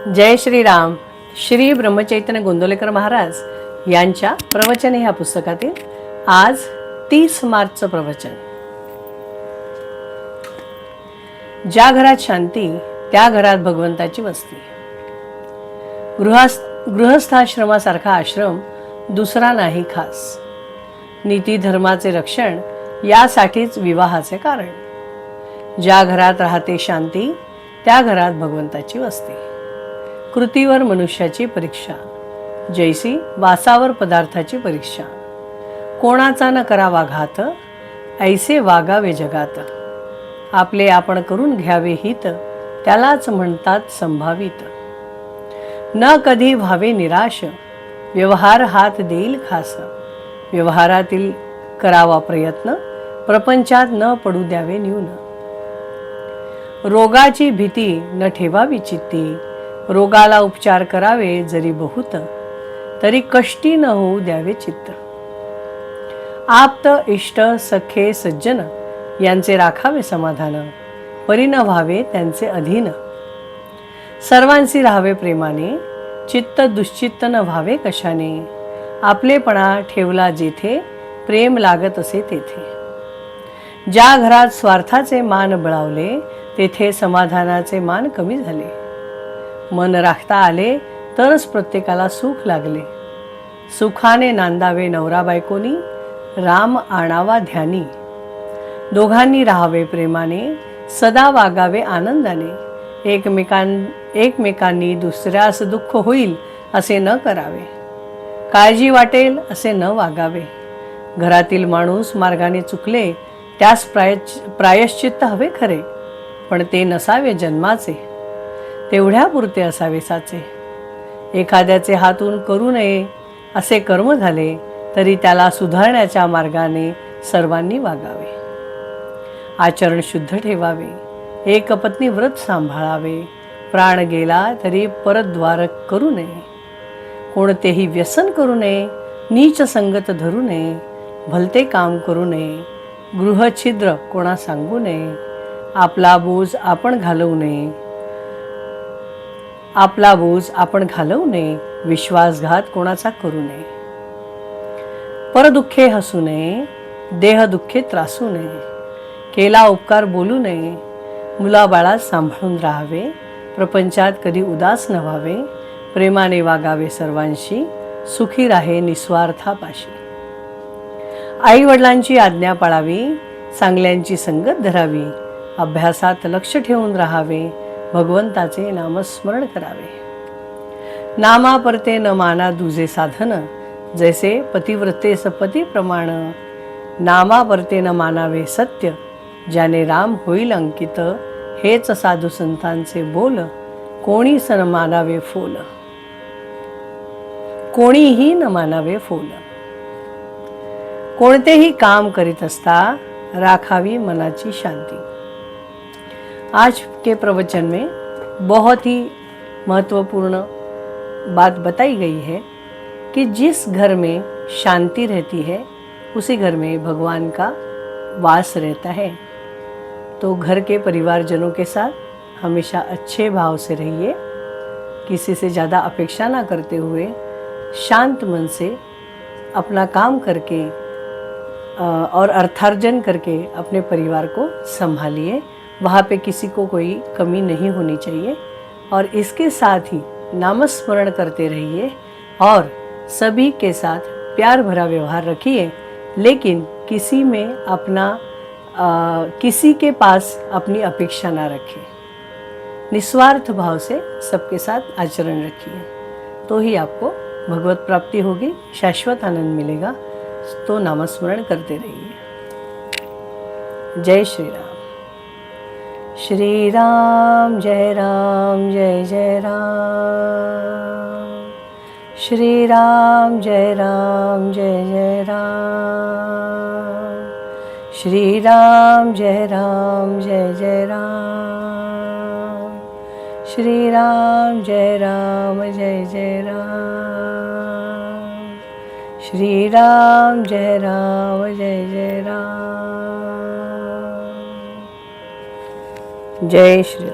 जय श्रीराम. श्री ब्रह्मचैतन्य गोंदवलेकर महाराज यांच्या प्रवचन ह्या पुस्तकातील आज 30 मार्चचं प्रवचन. ज्या घरात शांती त्या घरात भगवंताची वस्ती. गृहस्थाश्रमासारखा आश्रम दुसरा नाही खास. नीती धर्माचे रक्षण यासाठीच विवाहाचे कारण. ज्या घरात राहते शांती त्या घरात भगवंताची वस्ती. कृतीवर मनुष्याची परीक्षा जैसी वासावर पदार्थाची परीक्षा. कोणाचा न करावा घात ऐसे वागावे जगात. आपले आपण करून घ्यावे हित त्यालाच म्हणतात संभावित. न कधी व्हावे निराश व्यवहार हात देईल खास. व्यवहारातील करावा प्रयत्न प्रपंचात न पडू द्यावे न्यून. रोगाची भीती न ठेवावी चित्ती. रोगाला उपचार करावे जरी बहुत तरी कष्टी न होऊ द्यावे चित्त. आप्त इष्ट सखे सज्जन यांचे राखावे समाधान. परी न व्हावे त्यांचे अधीन. सर्वांशी राहावे प्रेमाने चित्त दुश्चित्त न व्हावे कशाने. आपलेपणा ठेवला जेथे प्रेम लागत असे तेथे. ज्या घरात स्वार्थाचे मान बळावले तेथे समाधानाचे मान कमी झाले. मन राखता आले तरच प्रत्येकाला सुख लागले. सुखाने नांदावे नवरा बायकोनी राम आणावा ध्यानी. दोघांनी राहावे प्रेमाने सदा वागावे आनंदाने. एकमेकांनी दुसऱ्यास दुःख होईल असे न करावे. काळजी वाटेल असे न वागावे. घरातील माणूस मार्गाने चुकले त्यास प्रायश्चित्त हवे खरे, पण ते नसावे जन्माचे. तेवढ्या पुरते असावे साचे. एखाद्याचे हातून करू नये असे कर्म झाले तरी त्याला सुधारण्याच्या मार्गाने सर्वांनी वागावे. आचरण शुद्ध ठेवावे. एकपत्नी व्रत सांभाळावे. प्राण गेला तरी परद्वार करू नये. कोणतेही व्यसन करू नये. नीच संगत धरू नये. भलते काम करू नये. गृहछिद्र कोणा सांगू नये. आपला बोज आपण घालवू नये. विश्वासघात कोणाचा करू नये. परदुःखे हसू नये. देहदुःखे त्रासू नये. केला उपकार बोलू नये. मुलाबाळात सांभाळून राहावे. प्रपंचात कधी उदास न व्हावे. प्रेमाने वागावे सर्वांशी. सुखी राहे निस्वार्थापाशी. आई वडिलांची आज्ञा पाळावी. चांगल्यांची संगत धरावी. अभ्यासात लक्ष ठेवून राहावे. भगवंताचे नामस्मरण करावे. नामापरते न माना दुजे साधन. जैसे पतिव्रते सपती प्रमाण. नामापरते न मानावे सत्य. ज्याने राम होईल अंकित. हेच साधू संतांचे बोल. कोणीच न मानावे फोल. कोणीही न मानावे फोल. कोणतेही काम करीत असता राखावी मनाची शांती. आज के प्रवचन में बहुत ही महत्वपूर्ण बात बताई गई है कि जिस घर में शांति रहती है उसी घर में भगवान का वास रहता है. तो घर के परिवारजनों के साथ हमेशा अच्छे भाव से रहिए. किसी से ज़्यादा अपेक्षा ना करते हुए शांत मन से अपना काम करके और अर्थार्जन करके अपने परिवार को संभालिए. वहाँ पे किसी को कोई कमी नहीं होनी चाहिए. और इसके साथ ही नामस्मरण करते रहिए और सभी के साथ प्यार भरा व्यवहार रखिए. लेकिन किसी के पास अपनी अपेक्षा ना रखें. निस्वार्थ भाव से सबके साथ आचरण रखिए. तो ही आपको भगवत प्राप्ति होगी. शाश्वत आनंद मिलेगा. तो नामस्मरण करते रहिए. जय श्री राम. श्री राम जय जय राम. श्री राम जय जय राम. श्री राम जय जय राम. श्री राम जय जय राम. श्री राम जय जय राम. जय श्री राम.